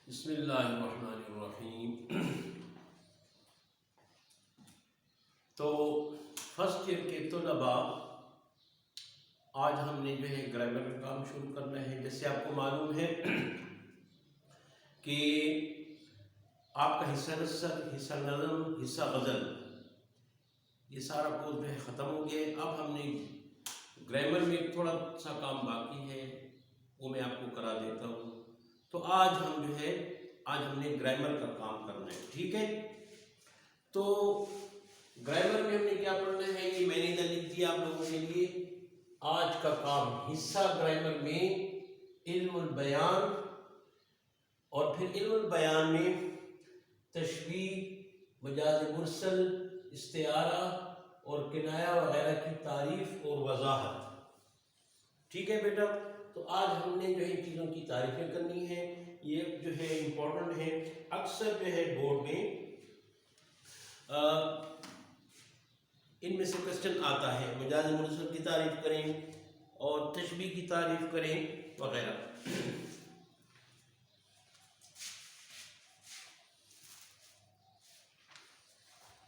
بسم اللہ الرحمن الرحیم۔ تو فرسٹ ایئر کے طلباء، آج ہم نے جو ہے گرامر کا کام شروع کرنا ہے۔ جیسے آپ کو معلوم ہے کہ آپ کا حصہ نثر، حصہ نظم، حصہ غزل، یہ سارا کورس جو ہے ختم ہو گیا ہے۔ اب ہم نے گرامر میں تھوڑا سا کام باقی ہے، وہ میں آپ کو کرا دیتا ہوں۔ تو آج ہم نے گرامر کا کام کرنا ہے، ٹھیک ہے؟ تو گرامر میں ہم نے کیا پڑھنا ہے، یہ میں نے ادھر لکھ دیا آپ لوگوں کے لیے۔ آج کا کام حصہ گرامر میں علم البیان، اور پھر علم البیان میں تشبیہ، مجاز مرسل، استعارہ اور کنایہ وغیرہ کی تعریف اور وضاحت، ٹھیک ہے بیٹا؟ تو آج ہم نے جو ہے ان چیزوں کی تعریفیں کرنی ہیں، یہ جو ہے امپورٹنٹ ہے۔ اکثر جو ہے بورڈ میں ان میں سے کوسچن آتا ہے، مجاز مرسل کی تعریف کریں اور تشبیہ کی تعریف کریں وغیرہ۔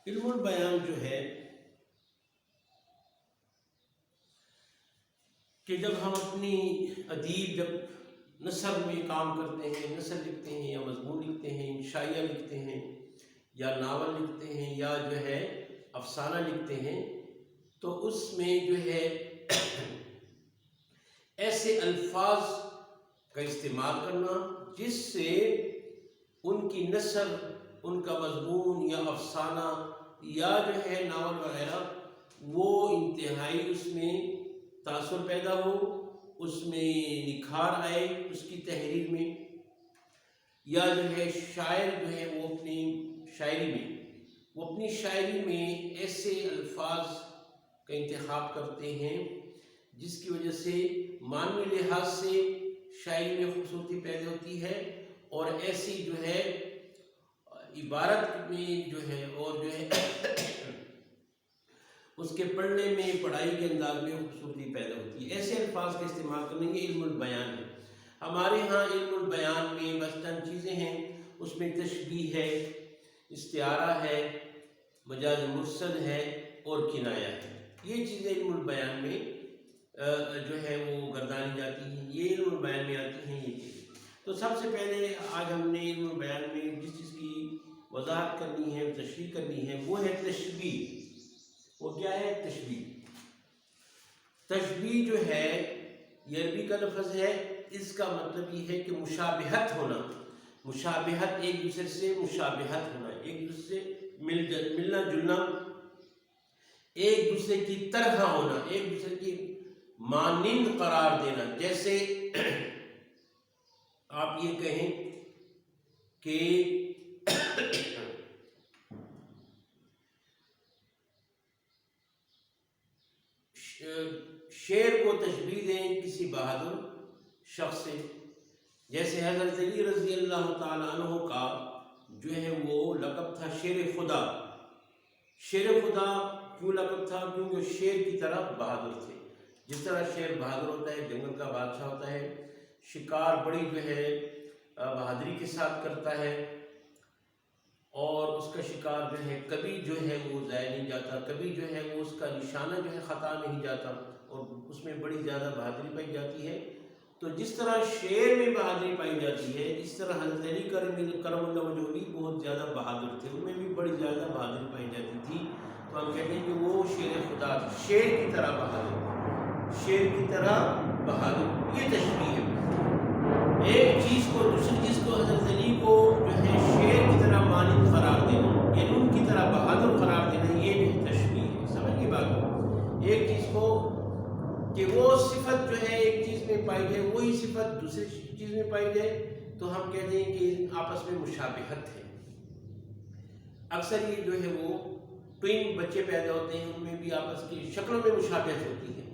علم البیان جو ہے کہ جب ہم اپنی ادیب جب نثر میں کام کرتے ہیں، نثر لکھتے ہیں یا مضمون لکھتے ہیں، انشائیہ لکھتے ہیں یا ناول لکھتے ہیں یا جو ہے افسانہ لکھتے ہیں، تو اس میں جو ہے ایسے الفاظ کا استعمال کرنا جس سے ان کی نثر، ان کا مضمون یا افسانہ یا جو ہے ناول وغیرہ وہ انتہائی اس میں تاثر پیدا ہو، اس میں نکھار آئے اس کی تحریر میں، یا جو ہے شاعر جو ہے وہ اپنی شاعری میں ایسے الفاظ کا انتخاب کرتے ہیں جس کی وجہ سے معنوی لحاظ سے شاعری میں خوبصورتی پیدا ہوتی ہے، اور ایسی جو ہے عبارت میں جو ہے اور جو ہے اس کے پڑھنے میں، پڑھائی کے انداز میں خوبصورتی پیدا ہوتی ہے۔ ایسے الفاظ کا استعمال کرنے کے علم البیان ہے۔ ہمارے ہاں علم البیان میں بس چند چیزیں ہیں، اس میں تشبیہ ہے، استعارہ ہے، مجاز مرسل ہے اور کنایہ ہے۔ یہ چیزیں علم البیان میں جو ہے وہ گردانی جاتی ہیں، یہ علم البیان میں آتی ہیں یہ چیزیں۔ تو سب سے پہلے آج ہم نے علم البیان میں جس چیز کی وضاحت کرنی ہے، تشریح کرنی ہے، وہ ہے تشبیہ۔ وہ کیا ہے؟ تشبیہ۔ تشبیہ جو ہے یہ عربی کا لفظ ہے، اس کا مطلب یہ ہے کہ مشابہت ہونا، مشابہت، ایک دوسرے سے مشابہت ہونا، ایک دوسرے سے ملنا جلنا، ایک دوسرے کی طرح ہونا، ایک دوسرے کی مانند قرار دینا۔ جیسے آپ یہ کہیں کہ شیر کو تشبیہ دیں کسی بہادر شخص سے، جیسے حضرت علی رضی اللہ تعالیٰ عنہ کا جو ہے وہ لقب تھا شیر خدا۔ شیر خدا کیوں لقب تھا؟ کیونکہ شیر کی طرح بہادر تھے۔ جس طرح شیر بہادر ہوتا ہے، جنگل کا بادشاہ ہوتا ہے، شکار بڑی جو ہے بہادری کے ساتھ کرتا ہے، اور اس کا شکار جو ہے کبھی جو ہے وہ ضائع نہیں جاتا، کبھی جو ہے وہ اس کا نشانہ جو ہے خطا نہیں جاتا، اور اس میں بڑی زیادہ بہادری پائی جاتی ہے۔ تو جس طرح شیر میں بہادری پائی جاتی ہے، اس طرح حضرت علی کرم اللہ وجہہ بھی بہت زیادہ بہادر تھے، ان میں بھی بڑی زیادہ بہادری پائی جاتی تھی۔ تو ہم کہتے ہیں کہ وہ شیر خدا، شیر کی طرح بہادر، شیر کی طرح بہادر، یہ تشبیہ ہے۔ ایک چیز کو دوسری چیز کو، حضرت علی کو جو ہے شیر کی طرح مانند قرار دینا، یعنی ان کی طرح بہادر قرار دینا، یہ بھی تشبیہ ہے۔ سمجھ گئے بات؟ ایک چیز کو کہ وہ صفت جو ہے ایک چیز میں پائی جائے، وہی صفت دوسری چیز میں پائی جائے، تو ہم کہتے ہیں کہ آپس میں مشابہت ہے۔ اکثر یہ جو ہے وہ ٹوئن بچے پیدا ہوتے ہیں، ان میں بھی آپس کی شکلوں میں مشابہت ہوتی ہے،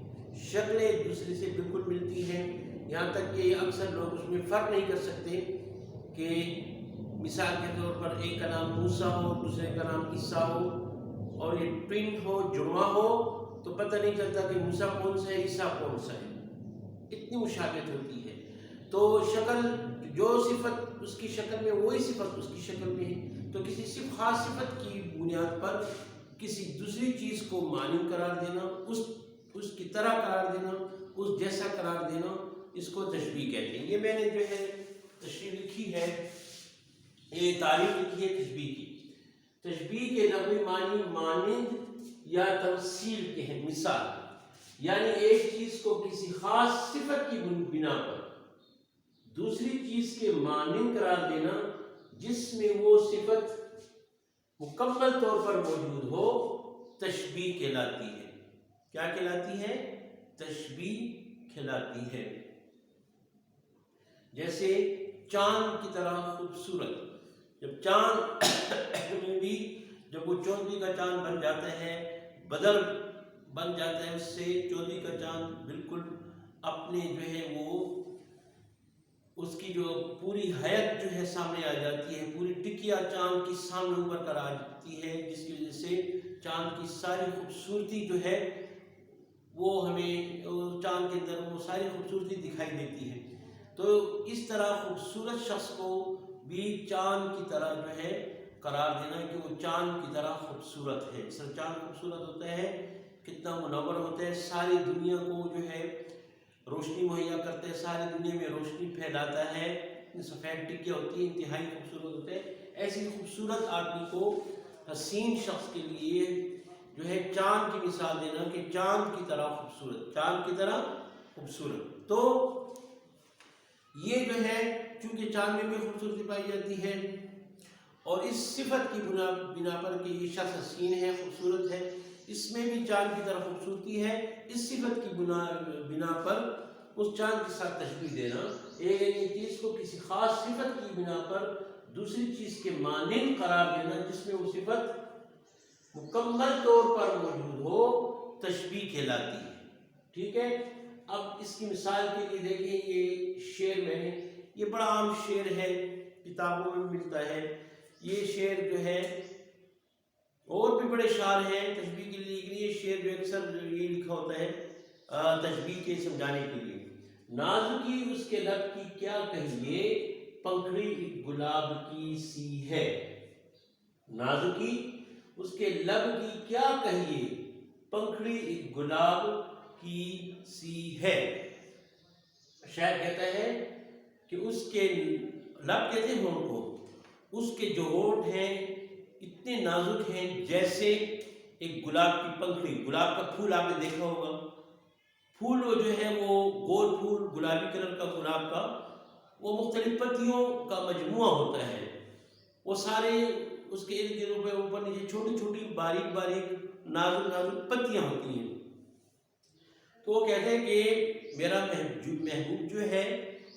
شکلیں ایک دوسرے سے بالکل ملتی ہیں، یہاں تک کہ اکثر لوگ اس میں فرق نہیں کر سکتے کہ مثال کے طور پر ایک کا نام موسیٰ ہو، دوسرے کا نام عیسیٰ ہو، اور یہ ٹوئن ہو، جڑواں ہو، تو پتہ نہیں چلتا کہ موسیٰ کون سا ہے، عیسیٰ کون سا ہے، اتنی مشابہت ہوتی ہے۔ تو شکل جو صفت اس کی شکل میں وہی صفت اس کی شکل میں ہے، تو کسی خاص صفت کی بنیاد پر کسی دوسری چیز کو مانند قرار دینا، اس کی طرح قرار دینا، اس جیسا قرار دینا، اس کو تشبیہ کہتے ہیں۔ یہ میں نے جو ہے تشریح لکھی ہے، یہ تعریف لکھی ہے تشبیہ کی۔ تشبیہ کے لغوی معنی مانند یا تمثیل کے ہیں، مثال، یعنی ایک چیز کو کسی خاص صفت کی بنا پر دوسری چیز کے مانند قرار دینا جس میں وہ صفت مکمل طور پر موجود ہو، تشبیہ کہلاتی ہے۔ کیا کہلاتی ہے؟ تشبیہ کہلاتی ہے۔ جیسے چاند کی طرح خوبصورت، جب چاند میں بھی جب وہ چودھویں کا چاند بن جاتا ہے، بدر بن جاتا ہے، اس سے چودھویں کا چاند بالکل اپنے جو ہے وہ اس کی جو پوری حیت جو ہے سامنے آ جاتی ہے، پوری ٹکیا چاند کی سامنے اوپر کر آ جاتی ہے، جس کی وجہ سے چاند کی ساری خوبصورتی جو ہے وہ ہمیں چاند کے اندر وہ ساری خوبصورتی دکھائی دیتی ہے۔ تو اس طرح خوبصورت شخص کو بھی چاند کی طرح جو ہے قرار دینا کہ وہ چاند کی طرح خوبصورت ہے۔ اس طرح چاند خوبصورت ہوتا ہے، کتنا منور ہوتا ہے، ساری دنیا کو جو ہے روشنی مہیا کرتا ہے، ساری دنیا میں روشنی پھیلاتا ہے، سفید ٹکیا ہوتی ہے، انتہائی خوبصورت ہوتا ہے۔ ایسی خوبصورت آدمی کو، حسین شخص کے لیے جو ہے چاند کی مثال دینا کہ چاند کی طرح خوبصورت، چاند کی طرح خوبصورت۔ تو یہ جو ہے چونکہ چاند میں بھی خوبصورتی پائی جاتی ہے اور اس صفت کی بنا پر کہ یہ شخص حسین ہے، خوبصورت ہے، اس میں بھی چاند کی طرح خوبصورتی ہے، اس صفت کی بنا پر اس چاند کے ساتھ تشبیہ دینا، ایک چیز کو کسی خاص صفت کی بنا پر دوسری چیز کے مانند قرار دینا جس میں وہ صفت مکمل طور پر موجود ہو، تشبیہ کہلاتی ہے۔ ٹھیک ہے، اب اس کی مثال کے لیے دیکھیں، یہ شعر میں نے، یہ بڑا عام شعر ہے، کتابوں میں ملتا ہے۔ یہ شعر جو ہے، اور بھی بڑے شعر ہیں تشبیہ کے لیے، لیکن یہ شعر جو اکثر یہ لکھا ہوتا ہے تشبیہ کے سمجھانے کے لیے۔ نازکی اس کے لب کی کیا کہیے، پنکھڑی ایک گلاب کی سی ہے۔ نازکی اس کے لب کی کیا کہیے، پنکھڑی ایک گلاب کی سی ہے۔ شاعر کہتا ہے کہ اس کے لب کہتے ہیں ہونٹ کو، اس کے جو ہونٹ ہیں اتنے نازک ہیں جیسے ایک گلاب کی پنکھڑی۔ گلاب کا پھول آپ نے دیکھا ہوگا، پھول وہ جو ہے وہ گول پھول گلابی کلر کا گلاب کا، وہ مختلف پتیوں کا مجموعہ ہوتا ہے، وہ سارے اس کے ارد گرد اوپر نیچے چھوٹی چھوٹی باریک باریک نازک نازک پتیاں ہوتی ہیں۔ تو وہ کہتے ہیں کہ میرا محبوب جو ہے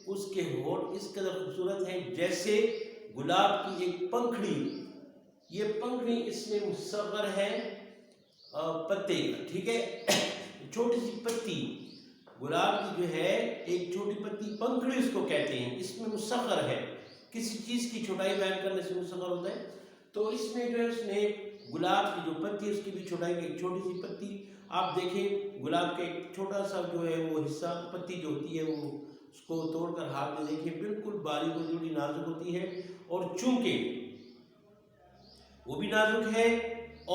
اس کے ہونٹ اس قدر خوبصورت ہیں جیسے گلاب کی ایک پنکھڑی۔ یہ پنکھڑی اس میں مصغر ہے پتے کا، ٹھیک ہے، چھوٹی سی پتی گلاب کی جو ہے ایک چھوٹی پتی پنکھڑی اس کو کہتے ہیں، اس میں مصغر ہے، کسی چیز کی چھوٹائی بیان کرنے سے مصغر ہوتا ہے۔ تو اس میں جو ہے اس نے گلاب کی جو پتی اس کی بھی چھوٹائی کی ایک چھوٹی سی پتی، آپ دیکھیں گلاب کا ایک چھوٹا سا جو ہے وہ حصہ پتی جو ہوتی ہے وہ اس کو توڑ کر ہاتھ میں دیکھیں بالکل باریک و جوڑی نازک ہوتی ہے، اور چونکہ وہ بھی نازک ہے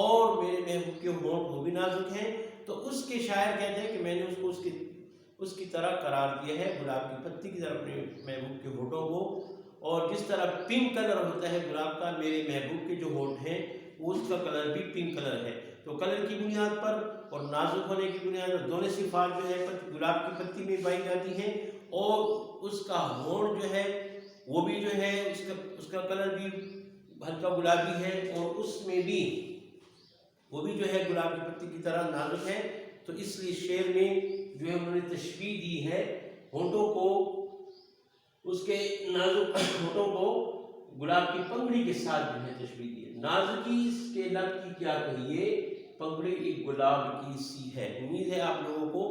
اور میرے محبوب کے ہونٹ وہ بھی نازک ہیں، تو اس کے شاعر کہتے ہیں کہ میں نے اس کو اس کی طرح قرار دیا ہے، گلاب کی پتی کی طرح اپنے محبوب کے ہونٹوں کو، اور جس طرح پنک کلر ہوتا ہے گلاب کا، میرے محبوب کے جو ہونٹ ہیں وہ اس کا کلر بھی پنک کلر ہے۔ تو کلر کی بنیاد پر اور نازک ہونے کی بنیاد پر دونوں صفات جو ہے گلاب کی پتی میں پائی جاتی ہیں، اور اس کا ہونٹ جو ہے وہ بھی جو ہے اس کا کلر بھی ہلکا گلابی ہے، اور اس میں بھی وہ بھی جو ہے گلاب کی پتی کی طرح نازک ہے۔ تو اس لیے شعر میں جو ہے انہوں نے تشبیہ دی ہے ہونٹوں کو، اس کے نازک ہونٹوں کو گلاب کی پنکھڑی کے ساتھ جو ہے تشبیہ دی ہے۔ نازکی اس کے لب کی کیا کہیے، پنکھڑی ایک گلاب کی سی ہے۔ امید ہے آپ لوگوں کو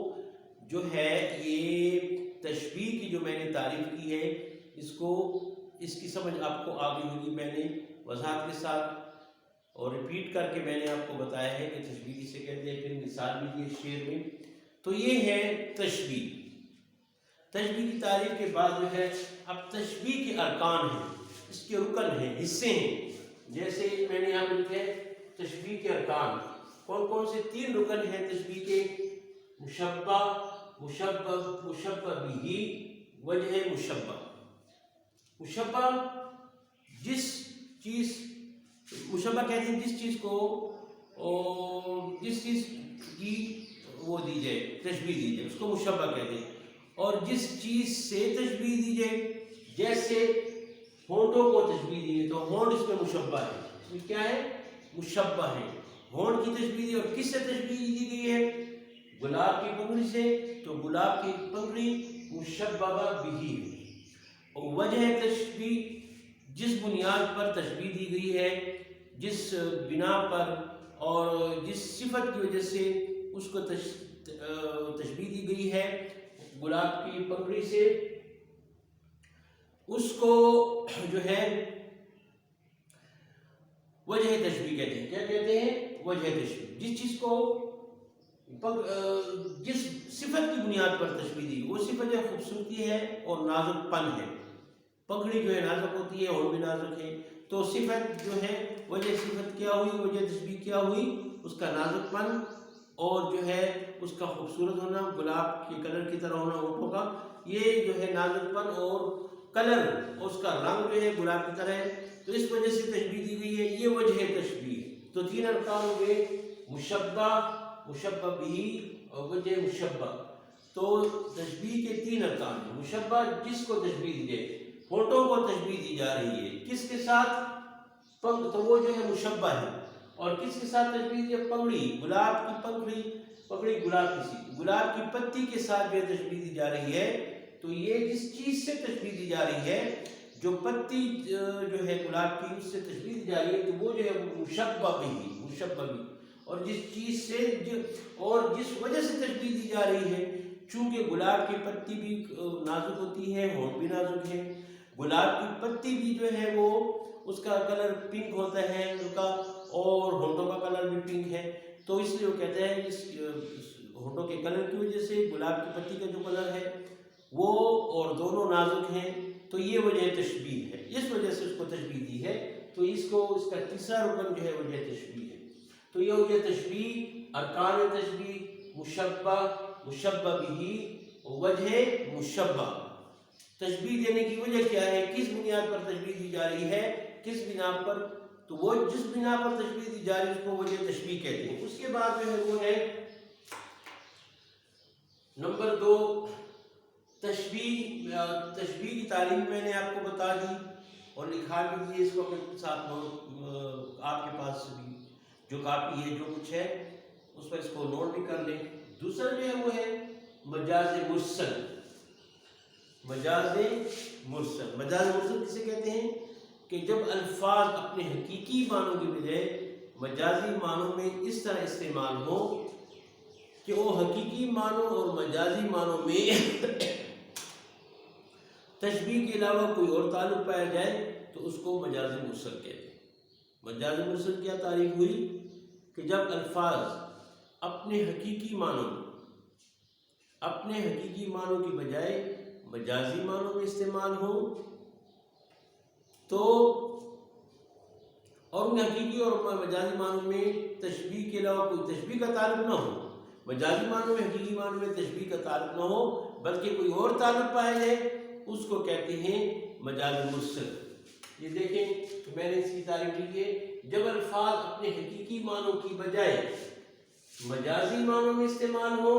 جو ہے یہ تشبیہ کی جو میں نے تعریف کی ہے اس کی سمجھ آپ کو آگے ہوگی۔ میں نے وضاحت کے ساتھ اور ریپیٹ کر کے میں نے آپ کو بتایا ہے کہ تشبیہ کسے کہتے ہیں، پھر مثال بھی دی ہے شعر میں۔ تو یہ ہے تشبیہ۔ تشبیہ کی تعریف کے بعد جو ہے اب تشبیہ کے ارکان ہیں، اس کے رکن ہیں، حصے ہیں. جیسے میں نے یہاں پہ لکھے تشبیہ کے ارکان کون کون سے؟ 3 رکن ہیں تشبیہ کے: مشبہ، مشبہ، مشبہ بہ، وجہ مشبہ. مشبہ جس چیز، مشبہ کہتے ہیں جس چیز کو جس چیز کی وہ دی جائے، تشبیہ دی جائے، اس کو مشبہ کہتے ہیں. اور جس چیز سے تشبیہ دی جائے، جیسے ہونٹوں کو تشبیہ دی جائے تو ہونٹ اس میں مشبہ ہے، اس میں کیا ہے؟ مشبہ ہے. ہونٹ کی تشبیہ دی، اور کس سے تشبیہ دی گئی ہے؟ گلاب کی پنکھڑی سے، تو گلاب کی پنکھڑی مشبہ بہ. اور وجہ تشبیہ جس بنیاد پر تشبیہ دی گئی ہے، جس بنا پر اور جس صفت کی وجہ سے اس کو تشبیہ دی گئی ہے گلاب کی پنکھڑی سے، اس کو جو ہے وجہ تشبیہ کہتے ہیں. کیا کہتے ہیں؟ وجہ تشبیہ. جس چیز کو جس صفت کی بنیاد پر تشبیہ دی، وہ صفت جو خوبصورتی ہے اور نازک پن ہے. پگڑی جو ہے نازک ہوتی ہے اور بھی نازک ہے، تو صفت جو ہے وجہ صفت کیا ہوئی؟ وجہ تشبیہ کیا ہوئی؟ اس کا نازک پن اور جو ہے اس کا خوبصورت ہونا، گلاب کے کلر کی طرح ہونا ہونٹوں کا، یہ جو ہے نازک پن اور کلر، اس کا رنگ جو ہے گلاب کی طرح ہے، تو اس وجہ سے تشبیہ دی گئی ہے. یہ وجہ تشبیہ. تو 3 ارکان ہو گئے: مشبہ، مشبہ بہ اور وجہ مشبہ. تو تشبیہ کے 3 ارکان ہیں. مشبہ جس کو تشبیہ دی جائے، ہونٹوں کو تشبیہ دی جا رہی ہے، کس کے ساتھ؟ تو وہ جو ہے مشبہ ہے. اور کس کے ساتھ تشبیہ دی ہے؟ پگڑی، گلاب کی پگڑی، پگڑی گلاب گلاب کی پتی کے ساتھ جو تشبیہ دی جا رہی ہے. تو یہ جس چیز سے تشبیہ دی جا رہی ہے، جو پتی جو ہے گلاب کی، اس سے تشبیہ دی جا رہی ہے، تو وہ جو ہے مشبہ بہ، مشبہ بہ. اور جس چیز سے اور جس وجہ سے تشبیہ دی جا رہی ہے، چونکہ گلاب کی پتی بھی نازک ہوتی ہے، ہونٹ بھی نازک ہے، گلاب کی پتی بھی جو ہے وہ اس کا کلر پنک ہوتا ہے ان کا، اور ہونٹوں کا کلر بھی پنک ہے. تو اس لیے وہ کہتے ہیں اس ہونٹوں کے کلر کی وجہ سے گلاب کی پتی کا جو کلر ہے وہ اور دونوں نازک ہیں، تو یہ وجہ تشبیہ ہے. اس وجہ سے اس کو تشبیہ دی ہے. تو اس کو اس کا تیسرا رکن جو ہے وجہ تشبیہ ہے. تو یہ وجہ تشبیہ، ارکان تشبیہ: مشبہ، مشبہ بہ، وجہ مشبہ. تشبیہ دینے کی وجہ کیا ہے؟ کس بنیاد پر تشبیہ دی جا رہی ہے، کس بنا پر؟ تو وہ جس بنا پر تشبیہ دی جا رہی ہے اس کو وجہ تشبیہ کہتے ہیں. اس کے بعد جو ہے وہ ہے نمبر 2 تشبیہ. تشبیہ کی تعریف میں نے آپ کو بتا دی اور لکھا بھی دی. اس کو اپنے ساتھ آپ کے پاس بھی جو کاپی ہے، جو کچھ ہے اس پر اس کو نوٹ بھی کر لیں. دوسرا جو ہے وہ ہے مجاز مرسل. مجاز مرسل. مجاز مرسل کسے کہتے ہیں؟ کہ جب الفاظ اپنے حقیقی معنوں کی بجائے مجازی معنوں میں اس طرح استعمال ہو کہ وہ حقیقی معنوں اور مجازی معنوں میں تشبیہ کے علاوہ کوئی اور تعلق پایا جائے تو اس کو مجاز مرسل کہتے ہیں. مجاز مرسل کیا تعریف ہوئی؟ کہ جب الفاظ اپنے حقیقی معنوں کی بجائے مجازی معنوں میں استعمال ہو تو، اور ان حقیقی اور مجازی معنوں میں تشبیہ کے علاوہ کوئی تشبیہ کا تعلق نہ ہو، مجازی معنوں میں حقیقی معنوں میں تشبیہ کا تعلق نہ ہو بلکہ کوئی اور تعلق پایا جائے، اس کو کہتے ہیں مجاز مرسل. یہ دیکھیں میں نے اس کی تعریف لکھی ہے: جب الفاظ اپنے حقیقی معنوں کی بجائے مجازی معنوں میں استعمال ہو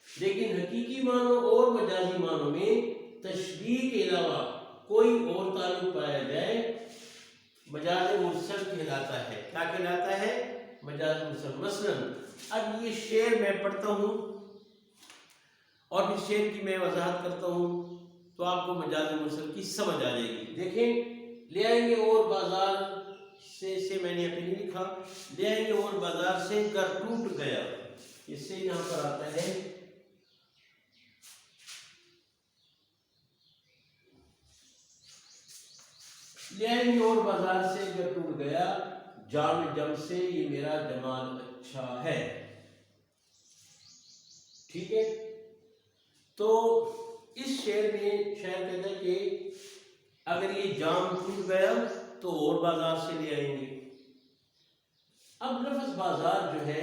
لیکن حقیقی معنوں اور مجازی معنوں میں تشبیہ کے علاوہ کوئی اور تعلق پایا جائے، مجاز مرسل کہلاتا ہے. کیا کہلاتا ہے؟ مجاز مرسل. مثلا اب یہ شعر میں پڑھتا ہوں اور اس شعر کی میں وضاحت کرتا ہوں تو آپ کو مجاز مرسل کی سمجھ آ جائے گی. دیکھیں، لے آئیں گے اور بازار سے میں نے اپنے نہیں لکھا، لے آئیں گے اور بازار سے گھر ٹوٹ گیا. اس سے یہاں پر آتا ہے لے آئیں گے اور بازار سے گھر ٹوٹ گیا، جام جم سے یہ میرا جمال اچھا ہے. ٹھیک ہے، تو اس شعر میں شاعر کہتا ہے کہ اگر یہ جام ٹوٹ گیا تو اور بازار سے لے آئیں گے۔ اب لفظ بازار جو ہے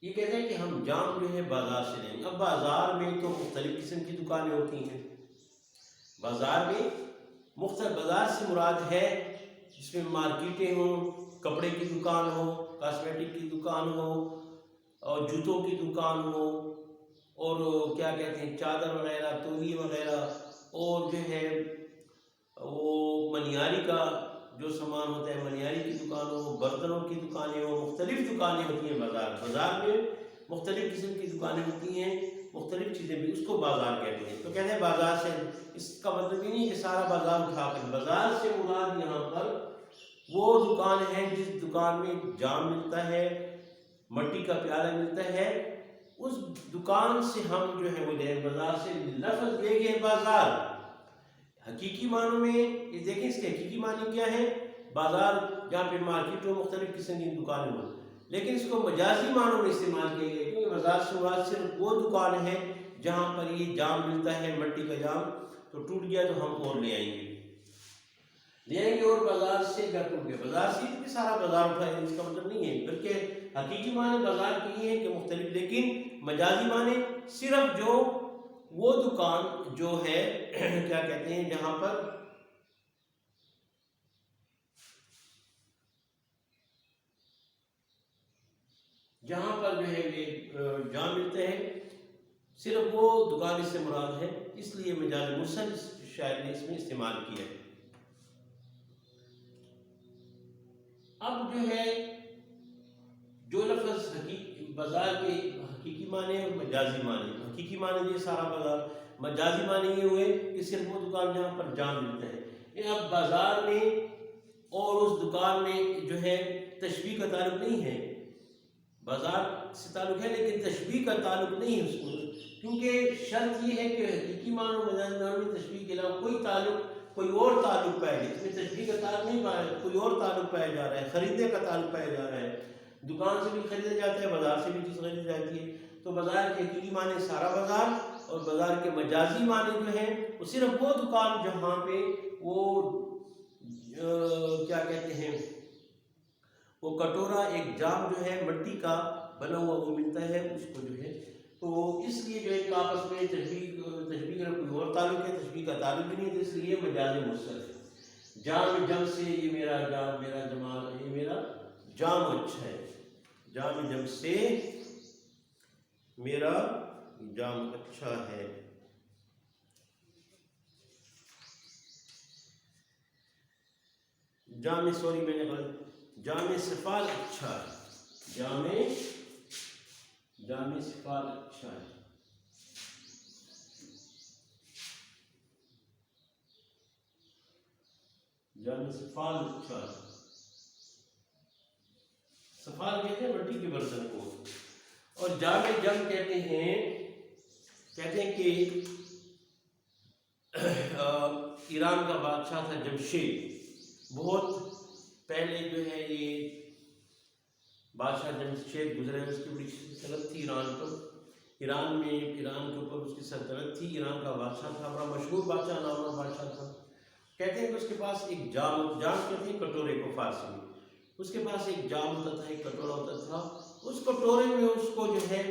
یہ کہتے ہیں کہ ہم جام جو ہے بازار سے لیں گے۔ اب بازار میں تو مختلف قسم کی دکانیں ہوتی ہیں، بازار میں مختلف، بازار سے مراد ہے جس میں مارکیٹیں ہوں، کپڑے کی دکان ہو، کاسمیٹک کی دکان ہو، اور جوتوں کی دکان ہو، اور کیا کہتے ہیں چادر وغیرہ، تولیے وغیرہ، اور جو ہے وہ منیاری کا جو سامان ہوتا ہے منیاری کی دکان ہو، برتنوں کی دکانیں ہو، مختلف دکانیں ہوتی ہیں بازار میں مختلف قسم کی دکانیں ہوتی ہیں، مختلف چیزیں بھی، اس کو بازار کہتے ہیں۔ تو کہتے ہیں بازار سے، اس کا مطلب یہ نہیں کہ سارا بازار اٹھا کر، بازار سے مراد یہاں پر وہ دکان ہے جس دکان میں جام ملتا ہے، مٹی کا پیالہ ملتا ہے، اس دکان سے ہم جو ہے وہ لیں۔ بازار سے لفظ لے گئے بازار، حقیقی معنوں میں یہ دیکھیں اس کے حقیقی معنی کیا ہے، بازار جہاں پہ مارکیٹ ہو، مختلف قسم کی دکانیں ہوں، لیکن اس کو مجازی معنوں میں استعمال کیا گیا کیونکہ بازار سے مراد صرف وہ دکان ہے جہاں پر یہ جام ملتا ہے، مٹی کا جام، تو ٹوٹ گیا تو ہم اور لے آئیں گے اور بازار سے کیا ٹوٹ گیا، بازار سے بھی سارا بازار اٹھائیں گے، اس کا مطلب نہیں ہے، بلکہ حقیقی معنی بازار کی یہ ہے کہ مختلف، لیکن مجازی معنی صرف جو وہ دکان جو ہے کیا کہتے ہیں جہاں پر جو ہے یہ جام ملتے ہیں، صرف وہ دکان اس سے مراد ہے، اس لیے مجاز مرسل شاعر نے اس میں استعمال کیا ہے۔ اب جو ہے جو لفظ بازار کے حقیقی معنی اور مجازی معنی، حقیقی معنی یہ سارا بازار، مجازی معنی یہ ہوئے کہ صرف وہ دکان جہاں پر جام ملتا ہے۔ اب بازار میں اور اس دکان میں جو ہے تشبیہ کا تعلق نہیں ہے، بازار سے تعلق ہے لیکن تشبیہ کا تعلق نہیں ہے اس کو، کیونکہ شرط یہ ہے کہ حقیقی معنی اور مجازی معنی میں تشبیہ کے علاوہ کوئی تعلق، کوئی اور تعلق پایا جائے، اس میں تشبیہ کا تعلق نہیں پایا، کوئی اور تعلق پایا جا رہا ہے، خریدنے کا تعلق پایا جا رہا ہے، دکان سے بھی خریدا جاتا ہے، بازار سے بھی چیز خریدی جاتی ہے۔ تو بازار کے حقیقی معنی سارا بازار، اور بازار کے مجازی معنی جو ہے وہ صرف وہ دکان جہاں پہ وہ کیا کہتے ہیں وہ کٹورا، ایک جام جو ہے مٹی کا بنا ہوا وہ ملتا ہے، اس کو جو ہے، تو اس لیے جو ہے آپس میں تشبیہ کا کوئی اور تعلق ہے، تشبیہ کا تعلق بھی نہیں ہے، تو اس لیے مجاز مرسل ہے۔ جام جم سے یہ میرا جام، میرا جمال، یہ میرا جام اچھا ہے، جام جم سے میرا جام اچھا ہے۔ جام سوری میں نے غلط، جام سفال اچھا ہے، جام سفال اچھا ہے، جام سفال اچھا ہے۔ سفال کہتے ہیں مٹی کے برتن کو، اور جام جم کہتے ہیں کہ ایران کا بادشاہ تھا جمشید، بہت پہلے جو ہے یہ بادشاہ جمشید گزرے، اس کی بڑی سلطنت تھی ایران پر، ایران کے اوپر اس کی سلطنت تھی، ایران کا بادشاہ تھا، بڑا مشہور بادشاہ، نامور بادشاہ تھا۔ کہتے ہیں کہ اس کے پاس ایک جام کہتے ہیں کٹورے کو فارسی میں، اس کے پاس ایک جام ہوتا تھا، ایک کٹورا ہوتا تھا، اس کٹورے میں اس کو جو ہے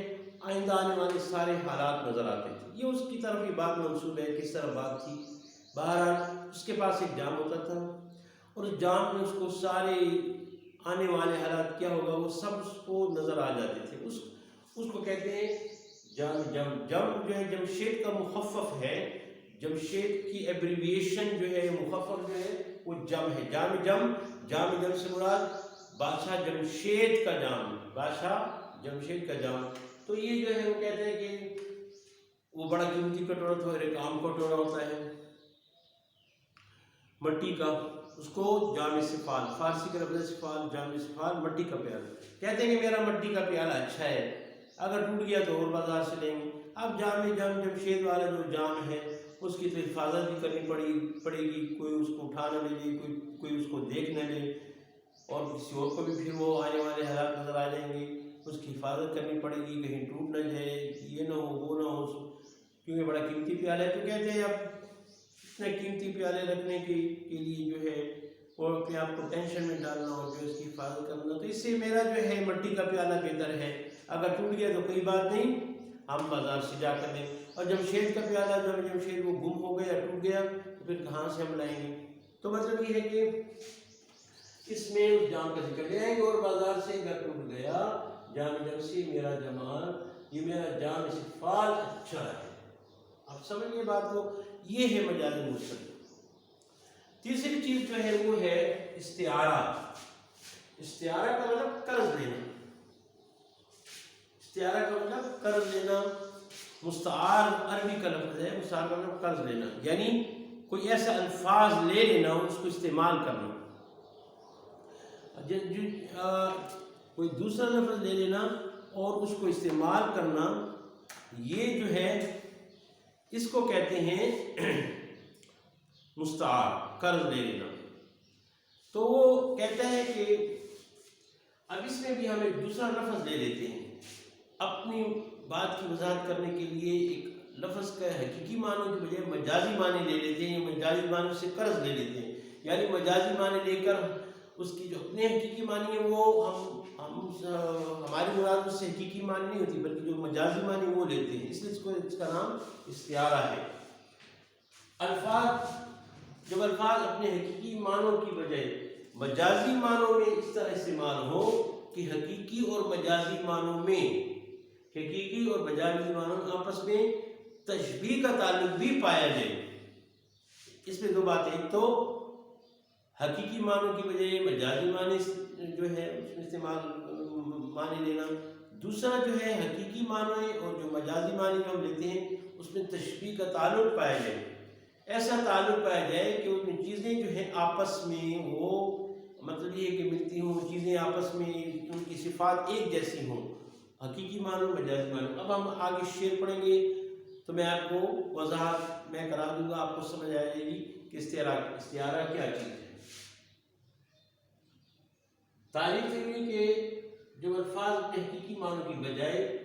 آئندہ آنے والے سارے حالات نظر آتے تھے، یہ اس کی طرف یہ بات منسوب ہے، کس طرح بات تھی۔ بہرحال اس کے پاس ایک جام ہوتا تھا، اور اس جام میں اس کو سارے آنے والے حالات کیا ہوگا وہ سب اس کو نظر آ جاتے تھے، اس کو کہتے ہیں جام جو ہے جمشید کا مخفف ہے، جمشید کی ایبریویشن جو ہے مخفف جو ہے وہ جم ہے، جام سے مراد بادشاہ جمشید کا جام، تو یہ جو ہے وہ کہتے ہیں کہ وہ بڑا قیمتی کٹورا تھا، ایک عام کٹورا ہوتا ہے مٹی کا، اس کو جام سفال، فارسی کا لفظ سفال، جام سفال، مٹی کا پیالہ، کہتے ہیں کہ میرا مٹی کا پیالہ اچھا ہے، اگر ٹوٹ گیا تو اور بازار سے لیں گے۔ اب جمشید والا جو جام ہے اس کی تو حفاظت بھی کرنی پڑے گی، کوئی اس کو اٹھا نہ لے، کوئی اس کو دیکھ نہ لے، اور کسی اور کو بھی پھر وہ آنے والے حالات نظر آ جائیں گے، اس کی حفاظت کرنی پڑے گی، کہیں ٹوٹ نہ جائے، یہ نہ ہو وہ نہ ہو، کیونکہ بڑا قیمتی پیالہ ہے۔ تو کہتے ہیں اب اتنے قیمتی پیالے رکھنے کے لیے جو ہے اور اپنے آپ کو ٹینشن میں ڈالنا ہو جو اس کی حفاظت کرنا، تو اس سے میرا جو ہے مٹی کا پیالہ بہتر ہے۔ اگر ٹوٹ گیا تو کوئی بات نہیں، ہم بازار سے جا کر لیں۔ اور جمشید کا پیالہ جمشید وہ گم ہو گیا، ٹوٹ گیا، تو پھر کہاں سے ہم لائیں گے؟ تو مطلب یہ ہے کہ اس میں اس جام کا ذکر لے آئیں گے، اور بازار سے اگر ٹوٹ گیا جام جمشید میرا جمال، یہ میرا جام صفات اچھا ہے۔ آپ سمجھئے بات کو، یہ ہے مجاز مرسل۔ تیسری چیز جو ہے وہ ہے استعارہ۔ استعارہ کا مطلب قرض لینا۔ استعارہ کا مطلب قرض لینا۔ مستعار عربی کا لفظ ہے، مستعار کا مطلب قرض لینا، یعنی کوئی ایسا الفاظ لے لینا، اس کو استعمال کرنا۔ کوئی دوسرا لفظ لے لینا اور اس کو استعمال کرنا، یہ جو ہے اس کو کہتے ہیں مستعار، قرض لے لینا۔ تو وہ کہتا ہے کہ اب اس میں بھی ہم ایک دوسرا لفظ لے لیتے ہیں اپنی بات کی وضاحت کرنے کے لیے۔ ایک لفظ کا حقیقی معنی کے بجائے مجازی معنی لے لیتے ہیں، مجازی معنی سے قرض لے لیتے ہیں، یعنی مجازی معنی لے کر اس کی جو اپنے حقیقی معنی ہے وہ ہماری مراد اس سے حقیقی معنی نہیں ہوتی، بلکہ جو مجازی معنی وہ لیتے ہیں، اس لیے اس کا نام استعارہ ہے۔ جب الفاظ اپنے حقیقی معنوں کی بجائے مجازی معنوں میں اس طرح استعمال ہو کہ حقیقی اور مجازی معنوں میں آپس میں تشبیہ کا تعلق بھی پایا جائے۔ اس میں دو باتیں، ایک تو حقیقی معنوں کی بجائے مجازی معنی جو ہے اس میں استعمال معنی لینا، دوسرا جو ہے حقیقی معنی اور جو مجازی معنی جو ہم لیتے ہیں اس میں تشبیہ کا تعلق پایا جائے۔ ایسا تعلق پایا جائے کہ ان میں چیزیں جو ہیں آپس میں وہ مطلب یہ ہے کہ ملتی ہوں، چیزیں آپس میں ان کی صفات ایک جیسی ہوں، حقیقی معنی مجازی معنی۔ اب ہم آگے شعر پڑھیں گے تو میں آپ کو وضاحت میں کرا دوں گا، آپ کو سمجھ آ جائے گی کہ استعارہ کیا چیز ہے۔ تعریف ہوئی کہ جو الفاظ اپنے حقیقی معنی کی بجائے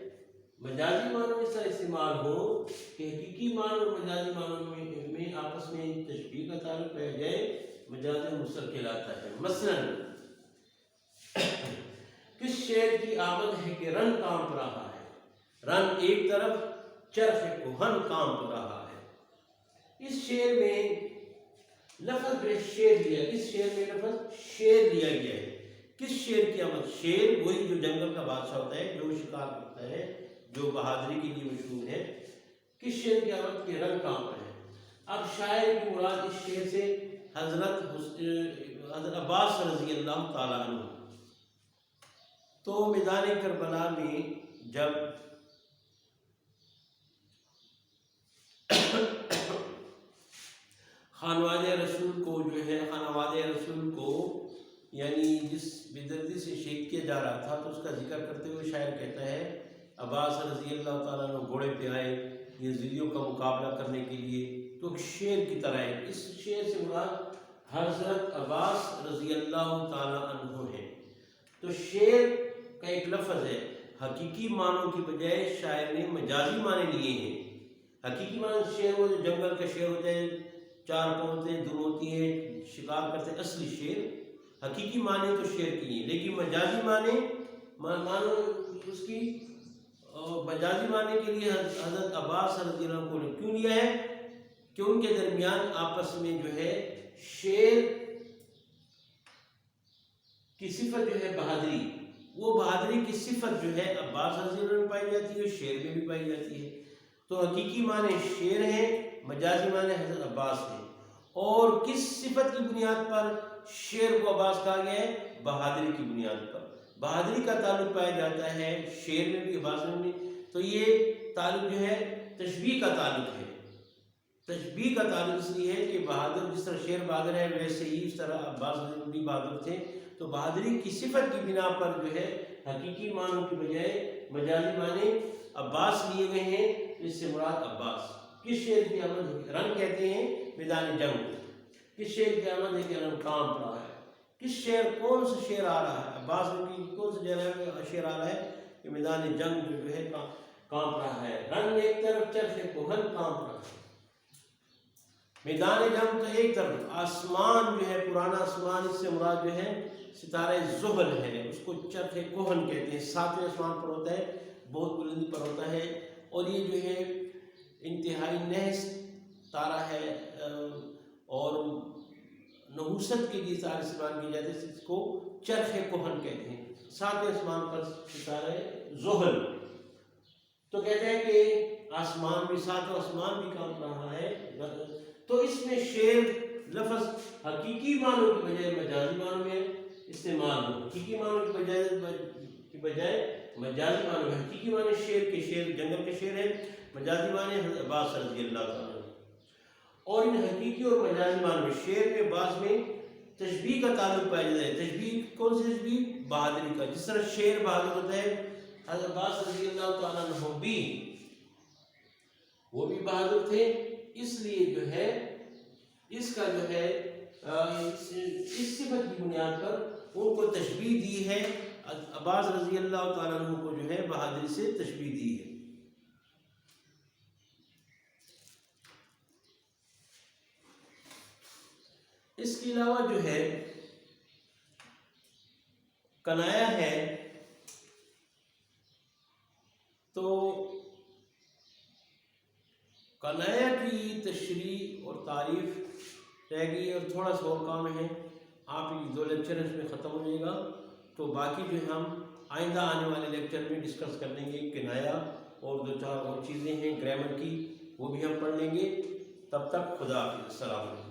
مجازی معنوں میں اس طرح استعمال ہو کہ حقیقی معنی اور مجازی معنوں میں آپس میں تشبیہ کا تعلق پایا جائے، مجاز مرسل کہلاتا ہے۔ مثلا کس شعر کی آمد ہے کہ رن کانپ رہا ہے، رن ایک طرف چرخ کہن کانپ رہا ہے۔ اس شعر میں لفظ شعر لیا، اس شعر میں لفظ شعر لیا گیا ہے۔ کس شعر کی آمد؟ شعر وہی جو جنگل کا بادشاہ ہوتا ہے، جو شکار کرتا ہے، جو بہادری کے لیے مشہور ہے۔ کس شعر کی آمد کے رنگ کانپ رہے ہیں۔ اب شاعر کی مراد اس شعر سے حضرت عباس رضی اللہ تعالیٰ عنہ۔ تو میدان کربلا میں جب خانوادہ رسول کو یعنی جس بے-دردی سے شہید کیا جا رہا تھا، تو اس کا ذکر کرتے ہوئے شاعر کہتا ہے عباس رضی اللہ تعالیٰ عنہ گھوڑے پہ آئے یزیدیوں کا مقابلہ کرنے کے لیے، تو ایک شعر کی طرح ہے۔ اس شعر سے مراد حضرت عباس رضی اللہ تعالیٰ عنہ ہے۔ تو شعر کا ایک لفظ ہے، حقیقی معنوں کی بجائے شاعر نے مجازی معنی لیے ہیں۔ حقیقی معنی شعر وہ جو جنگل کا شعر ہوتا ہے، چار پودے دم ہوتی ہیں، شکار کرتے ہیں، اصلی شعر۔ حقیقی معنی تو شعر کی ہیں، لیکن مجازی معنی اس کی مجازی معنی کے لیے حضرت عباس رضی اللہ عنہ نے کیوں لیا ہے کہ ان کے درمیان آپس میں جو ہے شعر کی صفت جو ہے بہادری، وہ بہادری کی صفت جو ہے عباس رضی اللہ عنہ میں پائی جاتی ہے، شعر میں بھی پائی جاتی ہے۔ تو حقیقی معنی شعر ہے، مجازی معنی حضرت عباس ہے۔ اور کس صفت کی بنیاد پر شعر کو عباس کہا گیا ہے؟ بہادری کی بنیاد پر۔ بہادری کا تعلق پایا جاتا ہے شعر میں بھی، عباس میں بھی۔ تو یہ تعلق جو ہے تشبیہ کا تعلق ہے۔ تشبیہ کا تعلق اس لیے ہے کہ بہادر جس طرح شعر بہادر ہے، ویسے ہی اس طرح عباس بھی بہادر تھے۔ تو بہادری کی صفت کی بنا پر جو ہے حقیقی معنوں کی بجائے مجازی معنی عباس لیے گئے ہیں، اس سے مراد عباس۔ کس شعر کی آمد؟ رنگ کہتے ہیں میدان جنگ۔ کس شعر کی آمد ہے کہ رنگ کانپ رہا ہے؟ کس شعر، کون سا شعر آ رہا ہے؟ عباس کی کون سا شعر آ رہا ہے کہ میدان جنگ جو ہے کانپ رہا ہے، رن ایک طرف چرخ کہن کانپ رہا ہے۔ میدان جنگ تو ایک طرف، آسمان جو ہے پرانا آسمان، اس سے مراد جو ہے ستارہ زحل ہے، اس کو چرخ کہن کہتے ہیں، 7ویں آسمان پر ہوتا ہے، بہت بلندی پر ہوتا ہے، اور یہ جو ہے انتہائی نحس تارہ ہے اور نحوست کے لیے تارہ استعمال کی جاتی ہے، اس کو چرخ کہن کہتے ہیں، 7ویں آسمان پر ستارہ زحل۔ تو کہتے ہیں کہ آسمان بھی، 7واں آسمان بھی کانپ رہا ہے۔ تو اس میں شیر لفظ حقیقی معنوں کی بجائے مجازی معنوں میں استعمال ہو، حقیقی معنوں کی بجائے مجازی معنوں میں۔ حقیقی معنی شیر کے، شیر جنگل کے شیر ہے، مجازی معنی حضرت عباس رضی اللہ تعالیٰ عنہ۔ اور ان حقیقی اور مجازی معنوں میں شیر کے بعض میں تشبیہ کا تعلق پایا جاتا ہے۔ تشبیہ کون سی تشبیہ؟ بہادری کا، جس طرح شیر بہادر ہوتا ہے، حضرت عباس رضی اللہ تعالیٰ عنہ بھی، وہ بھی بہادر تھے، اس لیے جو ہے اس کا جو ہے اس صفت کی بنیاد پر ان کو تشبیہ دی ہے، عباس رضی اللہ تعالیٰ عنہ کو جو ہے بہادری سے تشبیہ دی ہے۔ اس کے علاوہ جو ہے کنایا ہے، تو کنایا کی تشریح اور تعریف رہ گئی، اور تھوڑا سا اور کام ہے، آپ یہ 2 لیکچر اس میں ختم ہو جائے گا، تو باقی جو ہے ہم آئندہ آنے والے لیکچر میں ڈسکس کر لیں گے کنایا، اور 2-4 اور چیزیں ہیں گرامر کی، وہ بھی ہم پڑھ لیں گے۔ تب تک خدا حافظ، السلام علیکم۔